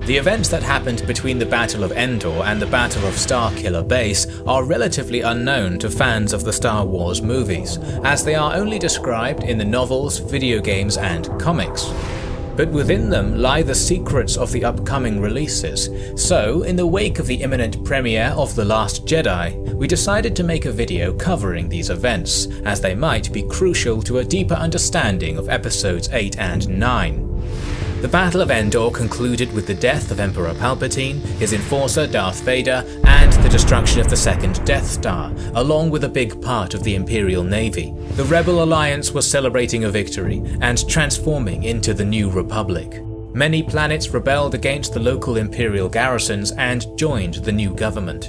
The events that happened between the Battle of Endor and the Battle of Starkiller Base are relatively unknown to fans of the Star Wars movies, as they are only described in the novels, video games, and comics. But within them lie the secrets of the upcoming releases, so in the wake of the imminent premiere of The Last Jedi, we decided to make a video covering these events, as they might be crucial to a deeper understanding of Episodes 8 and 9. The Battle of Endor concluded with the death of Emperor Palpatine, his enforcer Darth Vader, and the destruction of the second Death Star, along with a big part of the Imperial Navy. The Rebel Alliance was celebrating a victory and transforming into the New Republic. Many planets rebelled against the local Imperial garrisons and joined the new government.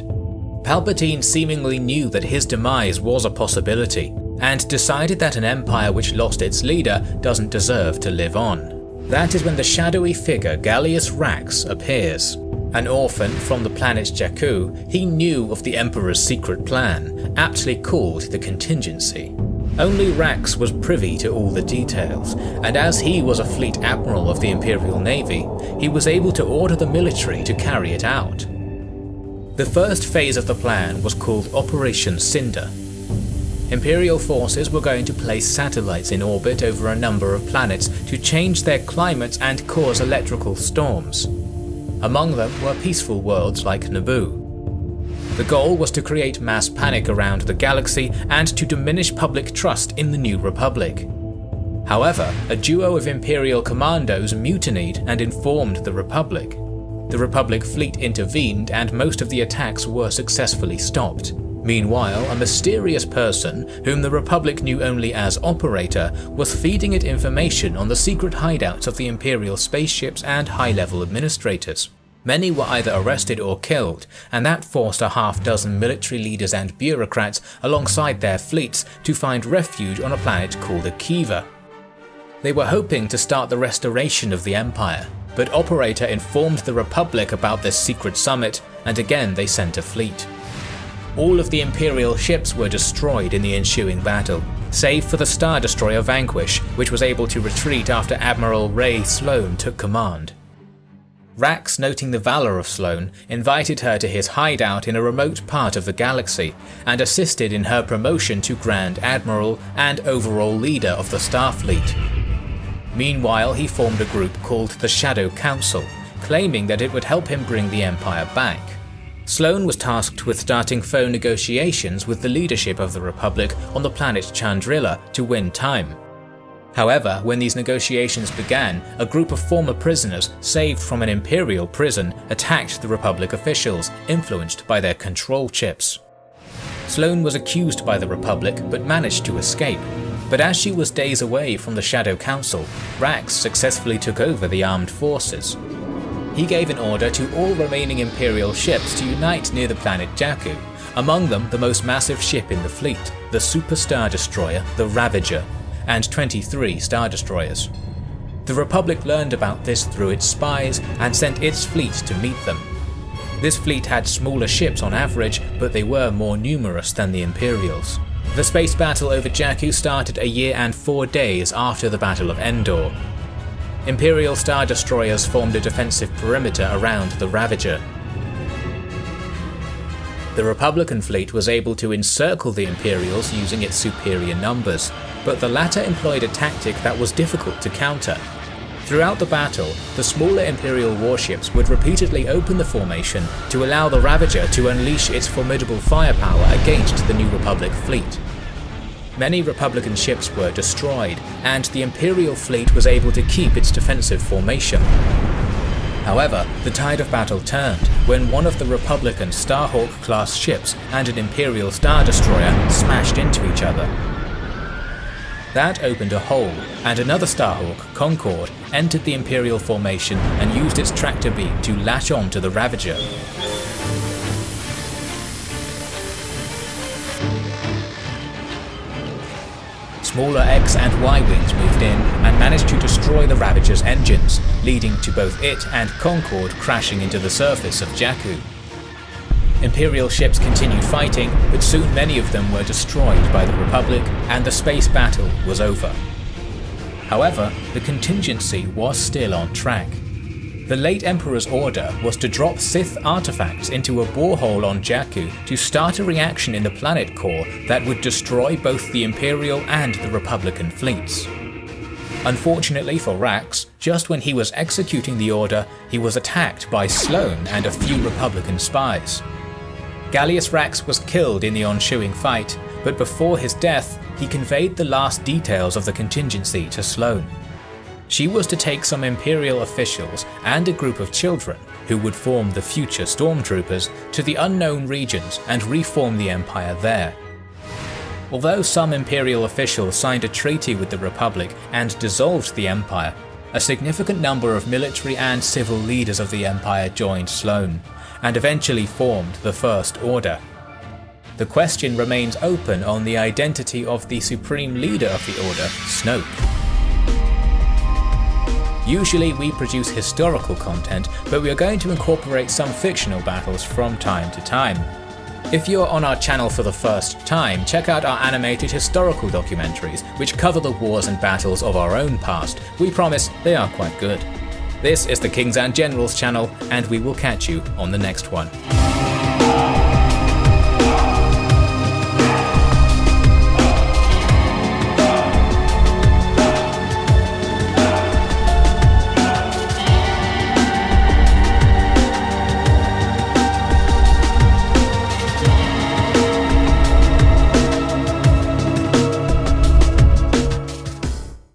Palpatine seemingly knew that his demise was a possibility, and decided that an empire which lost its leader doesn't deserve to live on. That is when the shadowy figure Gallius Rax appears. An orphan from the planet Jakku, he knew of the Emperor's secret plan, aptly called the Contingency. Only Rax was privy to all the details, and as he was a fleet admiral of the Imperial Navy, he was able to order the military to carry it out. The first phase of the plan was called Operation Cinder. Imperial forces were going to place satellites in orbit over a number of planets to change their climates and cause electrical storms. Among them were peaceful worlds like Naboo. The goal was to create mass panic around the galaxy and to diminish public trust in the New Republic. However, a duo of Imperial commandos mutinied and informed the Republic. The Republic fleet intervened and most of the attacks were successfully stopped. Meanwhile, a mysterious person, whom the Republic knew only as Operator, was feeding it information on the secret hideouts of the Imperial spaceships and high-level administrators. Many were either arrested or killed, and that forced a half-dozen military leaders and bureaucrats alongside their fleets to find refuge on a planet called Akiva. They were hoping to start the restoration of the Empire, but Operator informed the Republic about this secret summit, and again they sent a fleet. All of the Imperial ships were destroyed in the ensuing battle, save for the Star Destroyer Vanquish, which was able to retreat after Admiral Ray Sloane took command. Rax, noting the valor of Sloane, invited her to his hideout in a remote part of the galaxy, and assisted in her promotion to Grand Admiral and overall leader of the Starfleet. Meanwhile, he formed a group called the Shadow Council, claiming that it would help him bring the Empire back. Sloane was tasked with starting phone negotiations with the leadership of the Republic on the planet Chandrila to win time. However, when these negotiations began, a group of former prisoners saved from an Imperial prison attacked the Republic officials, influenced by their control chips. Sloane was accused by the Republic but managed to escape. But as she was days away from the Shadow Council, Rax successfully took over the armed forces. He gave an order to all remaining Imperial ships to unite near the planet Jakku, among them the most massive ship in the fleet, the Super Star Destroyer, the Ravager, and 23 Star Destroyers. The Republic learned about this through its spies and sent its fleet to meet them. This fleet had smaller ships on average, but they were more numerous than the Imperials. The space battle over Jakku started a year and 4 days after the Battle of Endor. Imperial Star Destroyers formed a defensive perimeter around the Ravager. The Republican fleet was able to encircle the Imperials using its superior numbers, but the latter employed a tactic that was difficult to counter. Throughout the battle, the smaller Imperial warships would repeatedly open the formation to allow the Ravager to unleash its formidable firepower against the New Republic fleet. Many Republican ships were destroyed, and the Imperial fleet was able to keep its defensive formation. However, the tide of battle turned when one of the Republican Starhawk-class ships and an Imperial Star Destroyer smashed into each other. That opened a hole, and another Starhawk, Concorde, entered the Imperial formation and used its tractor beam to latch on to the Ravager. Smaller X and Y wings moved in and managed to destroy the Ravager's engines, leading to both it and Concorde crashing into the surface of Jakku. Imperial ships continued fighting, but soon many of them were destroyed by the Republic, and the space battle was over. However, the contingency was still on track. The late Emperor's order was to drop Sith artifacts into a borehole on Jakku to start a reaction in the planet core that would destroy both the Imperial and the Republican fleets. Unfortunately for Rax, just when he was executing the order, he was attacked by Sloane and a few Republican spies. Gallius Rax was killed in the ensuing fight, but before his death, he conveyed the last details of the contingency to Sloane. She was to take some Imperial officials and a group of children, who would form the future Stormtroopers, to the unknown regions and reform the Empire there. Although some Imperial officials signed a treaty with the Republic and dissolved the Empire, a significant number of military and civil leaders of the Empire joined Sloane, and eventually formed the First Order. The question remains open on the identity of the supreme leader of the Order, Snoke. Usually we produce historical content, but we are going to incorporate some fictional battles from time to time. If you're on our channel for the first time, check out our animated historical documentaries, which cover the wars and battles of our own past. We promise they are quite good. This is the Kings and Generals channel, and we will catch you on the next one.